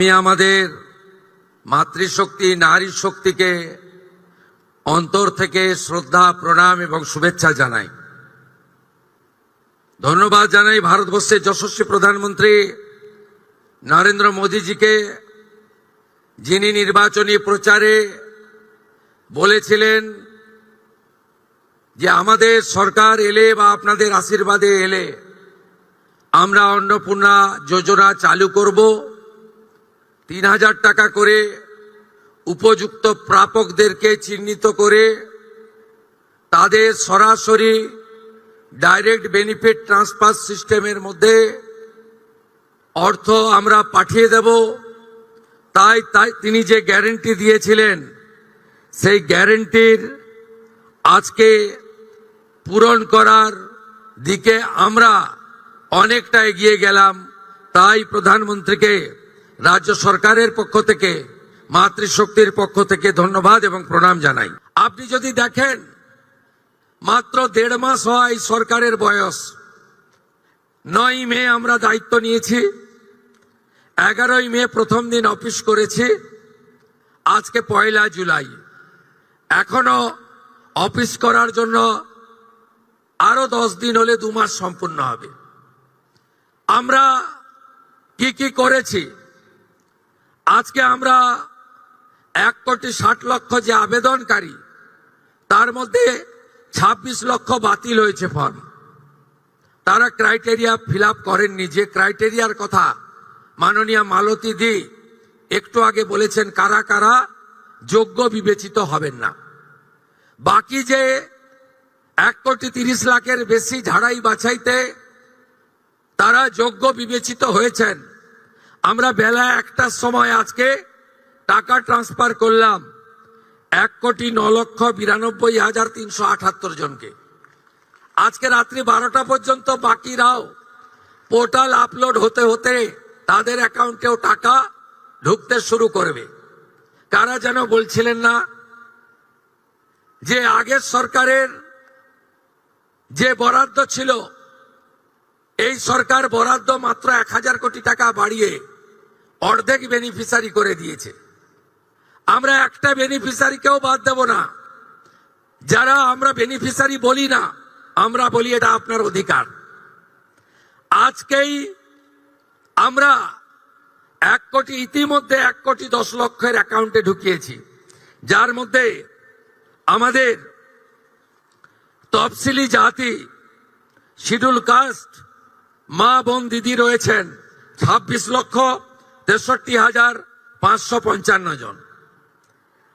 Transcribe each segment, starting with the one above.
আমি আমাদের মাতৃশক্তি নারী শক্তিকে অন্তর থেকে শ্রদ্ধা প্রণাম এবং শুভেচ্ছা জানাই। ধন্যবাদ জানাই ভারতবর্ষের যশস্বী প্রধানমন্ত্রী নরেন্দ্র মোদীজিকে, যিনি নির্বাচনী প্রচারে বলেছিলেন যে আমাদের সরকার এলে বা আপনাদের আশীর্বাদে এলে আমরা অন্নপূর্ণা যোজনা চালু করব। ৩,০০০ টাকা করে উপযুক্ত প্রাপকদেরকে চিহ্নিত করে তাদের সরাসরি ডাইরেক্ট বেনিফিট ট্রান্সফার সিস্টেমের মধ্যে অর্থ আমরা পাঠিয়ে দেব। তাই তিনি যে গ্যারান্টি দিয়েছিলেন সেই গ্যারান্টির আজকে পূরণ করার দিকে আমরা অনেকটা এগিয়ে গেলাম। তাই প্রধানমন্ত্রীকে রাজ্য সরকারের পক্ষ থেকে, মাতৃশক্তির পক্ষ থেকে ধন্যবাদ এবং প্রণাম জানাই। আপনি যদি দেখেন, মাত্র 1.5 মাস হয় সরকারের বয়স। 9ই মে আমরা দায়িত্ব নিয়েছি, 11ই মে প্রথম দিন অফিস করেছি, আজকে 1 জুলাই। এখনো অফিস করার জন্য আরো 10 দিন হলে 2 মাস সম্পূর্ণ হবে। আমরা কি করেছি? আজকে আমরা 1,60,00,000 যে আবেদনকারী, তার মধ্যে 26 লক্ষ বাতিল হয়েছে ফর্ম। তারা ক্রাইটেরিয়া ফিল আপ করেননি। যে ক্রাইটেরিয়ার কথা মাননীয় মালতী দি একটু আগে বলেছেন, কারা কারা যোগ্য বিবেচিত হবেন না। বাকি যে 1,30,00,000-এর বেশি ঝাড়াই বাছাইতে তারা যোগ্য বিবেচিত হয়েছেন। আমরা বেলা 1টার সময় আজকে টাকা ট্রান্সফার করলাম 1,09,92,378 জনকে। আজকে রাত্রি 12টা পর্যন্ত বাকিরাও পোর্টাল আপলোড হতে হতে তাদের অ্যাকাউন্টেও টাকা ঢুকতে শুরু করবে। কারা যেন বলছিলেন না যে আগের সরকারের যে বরাদ্দ ছিল, এই সরকার বরাদ্দ মাত্র 1,000 কোটি টাকা বাড়িয়ে অর্ধেক বেনিফিশিয়ারি করে দিয়েছে। আমরা একটা বেনিফিশিয়ারিকেও বাদ দেব না। যারা আমরা বেনিফিশিয়ারি বলি না, আমরা বলি এটা আপনার অধিকার। আজকেই আমরা 1 কোটি, ইতিমধ্যে 1,10,00,000-এর অ্যাকাউন্টে ঢুকিয়েছি, যার মধ্যে আমাদের তফসিলি জাতি, শিডিউল কাস্ট মা বোন দিদি রয়েছেন 26,63,555 জন।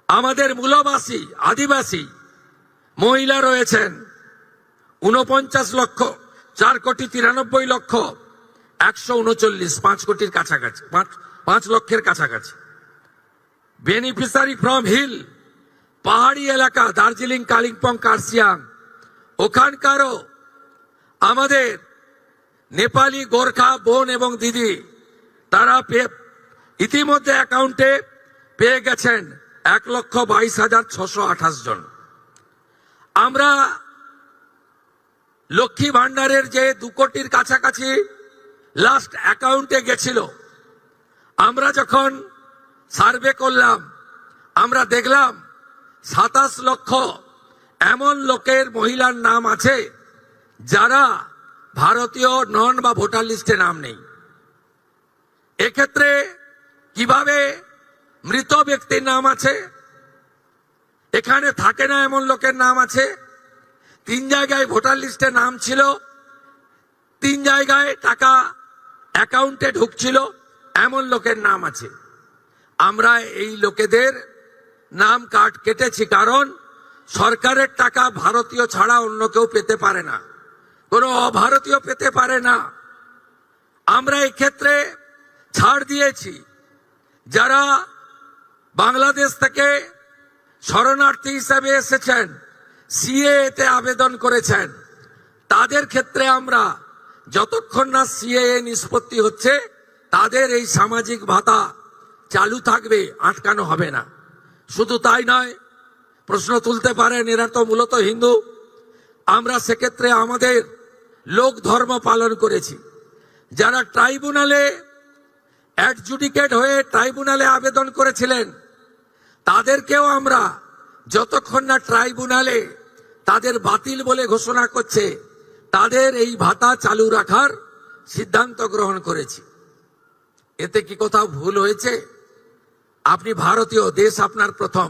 আমাদের মূলবাসী আদিবাসী মহিলা রয়েছেন 49,04,93,139, 5 কোটির কাছাকাছি, 5 লক্ষের কাছাকাছি। বেনিফিশিয়ারি ফ্রম হিল, পাহাড়ি এলাকা, দার্জিলিং, কালিম্পং, কার্শিয়াং, ওখানকারও আমাদের নেপালি গোর্খা বোন এবং দিদি, তারা ইতিমধ্যে অ্যাকাউন্টে পেয়ে গেছেন 1,22,628 জন। আমরা লক্ষ্মী ভান্ডারের যে 2 কোটির কাছাকাছি লাস্ট অ্যাকাউন্টে গেছিল, আমরা যখন সার্ভে করলাম আমরা দেখলাম 27 লক্ষ এমন লোকের, মহিলার নাম আছে যারা ভারতীয় নন বা ভোটার লিস্টে নাম নেই। এক্ষেত্রে কিভাবে মৃত ব্যক্তির নাম আছে, এখানে থাকে না এমন লোকের নাম আছে। 3 জায়গায় ভোটার লিস্টে নাম ছিল, 3 জায়গায় টাকা অ্যাকাউন্টে ঢুকছিল, এমন লোকের নাম আছে। আমরা এই লোকেদের নাম কাট কেটেছি, কারণ সরকারের টাকা ভারতীয় ছাড়া অন্য কেউ পেতে পারে না, কোনো অভারতীয় পেতে পারে না। আমরা এই ক্ষেত্রে ছাড় দিয়েছি। যারা বাংলাদেশ থেকে শরণার্থী হিসেবে এসেছেন, সিএএ আবেদন করেছেন, তাদের ক্ষেত্রে আমরা যতক্ষণ না সিএএ নিষ্পত্তি হচ্ছে তাদের এই সামাজিক ভাতা চালু থাকবে, আটকানো হবে না। শুধু তাই নয়, প্রশ্ন তুলতে পারেন এরা তো মূলত হিন্দু। আমরা সেক্ষেত্রে আমাদের লোক ধর্ম পালন করেছি। যারা ট্রাইব্যুনালে অ্যাডজুডিকেট হয়ে ট্রাইব্যুনালে আবেদন করেছিলেন, তাদেরকেও আমরা যতক্ষণ না ট্রাইব্যুনালে তাদের বাতিল বলে ঘোষণা করছে তাদের এই ভাতা চালু রাখার সিদ্ধান্ত গ্রহণ করেছি। এতে কি কোথাও ভুল হয়েছে? আপনি ভারতীয়, দেশ আপনার প্রথম।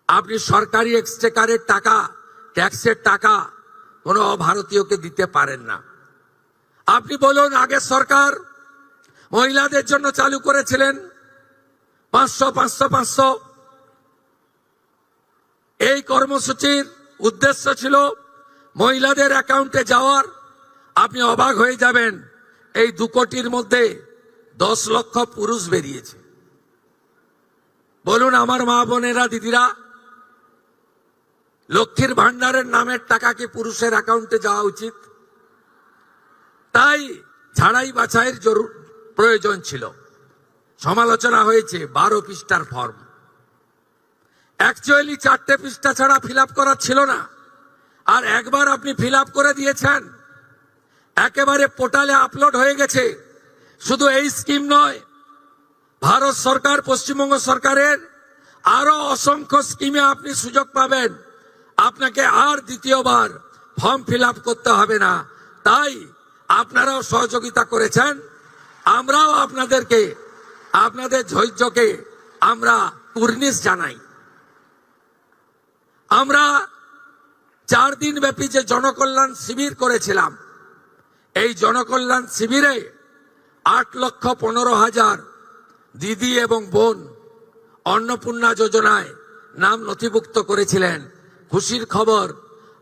আপনি সরকারি এক্সচেকারের টাকা, ট্যাক্সের টাকা কোনো অভারতীয়কে দিতে পারেন না। আপনি বলুন, আগের সরকার মহিলাদের জন্য চালু করেছিলেন 500 500 500। এই কর্মসূচির উদ্দেশ্য ছিল মহিলাদের অ্যাকাউন্টে যাওয়ার। আপনি অবাক হয়ে যাবেন, এই 2 কোটির মধ্যে 10 লক্ষ পুরুষ বেরিয়েছে। বলুন আমার মা বোনেরা, দিদিরা, লক্ষ্মীর ভান্ডারের নামের টাকা কি পুরুষের অ্যাকাউন্টে যাওয়া উচিত? তাই ছাড়াই বাছাইয়ের প্রয়োজন ছিল। সমালোচনা হয়েছে 12 পৃষ্ঠার ফর্ম। অ্যাকচুয়ালি 4টে পৃষ্ঠা ছাড়া ফিল আপ করা ছিল না, আর একবার আপনি ফিল আপ করে দিয়েছেন, একেবারে পোর্টালে আপলোড হয়ে গেছে। শুধু এই স্কিম নয়, ভারত সরকার, পশ্চিমবঙ্গ সরকারের আরো অসংখ্য স্কিমে আপনি সুযোগ পাবেন। আপনাকে আর দ্বিতীয়বার ফর্ম ফিল আপ করতে হবে না। তাই আপনারাও সহযোগিতা করেছেন, আমরাও আপনাদেরকে, আপনাদের ধৈর্যকে আমরা কুর্নিশ জানাই। আমরা 4 দিন ব্যাপী যে জনকল্যাণ শিবির করেছিলাম, এই জনকল্যাণ শিবিরে 8,15,000 দিদি এবং বোন অন্নপূর্ণা যোজনায় নাম নথিভুক্ত করেছিলেন। খুশির খবর,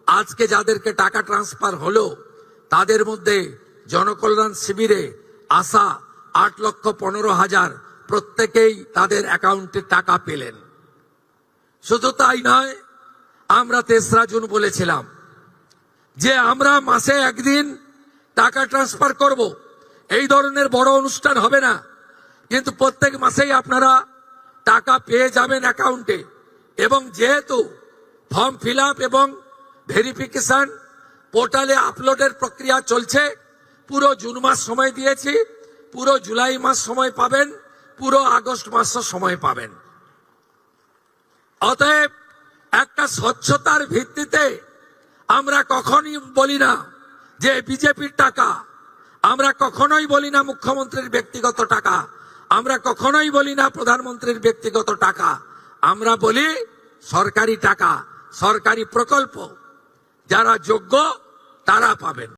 আজকে যাদেরকে টাকা ট্রান্সফার হলো তাদের মধ্যে জনকল্যাণ শিবিরে আসা 8,15,000 প্রত্যেকেই তাদের অ্যাকাউন্টে টাকা পেলেন। শুধু তাই নয়, আমরা 3রা জুন বলেছিলাম যে আমরা মাসে একদিন টাকা ট্রান্সফার করব। এই ধরনের বড় অনুষ্ঠান হবে না, কিন্তু প্রত্যেক মাসেই আপনারা টাকা পেয়ে যাবেন অ্যাকাউন্টে। এবং যেহেতু ফর্ম ফিল আপ এবং ভেরিফিকেশন পোর্টালে আপলোডের প্রক্রিয়া চলছে, পুরো জুন মাস সময় দিয়েছি, পুরো জুলাই মাস সময় পাবেন, পুরো আগস্ট মাসও সময় পাবেন। অতএব একটা স্বচ্ছতার ভিত্তিতে আমরা কখনই বলি না যে বিজেপির টাকা, আমরা কখনোই বলি না মুখ্যমন্ত্রীর ব্যক্তিগত টাকা, আমরা কখনোই বলি না প্রধানমন্ত্রীর ব্যক্তিগত টাকা, আমরা বলি সরকারি টাকা, সরকারি প্রকল্প। যারা যোগ্য তারা পাবেন।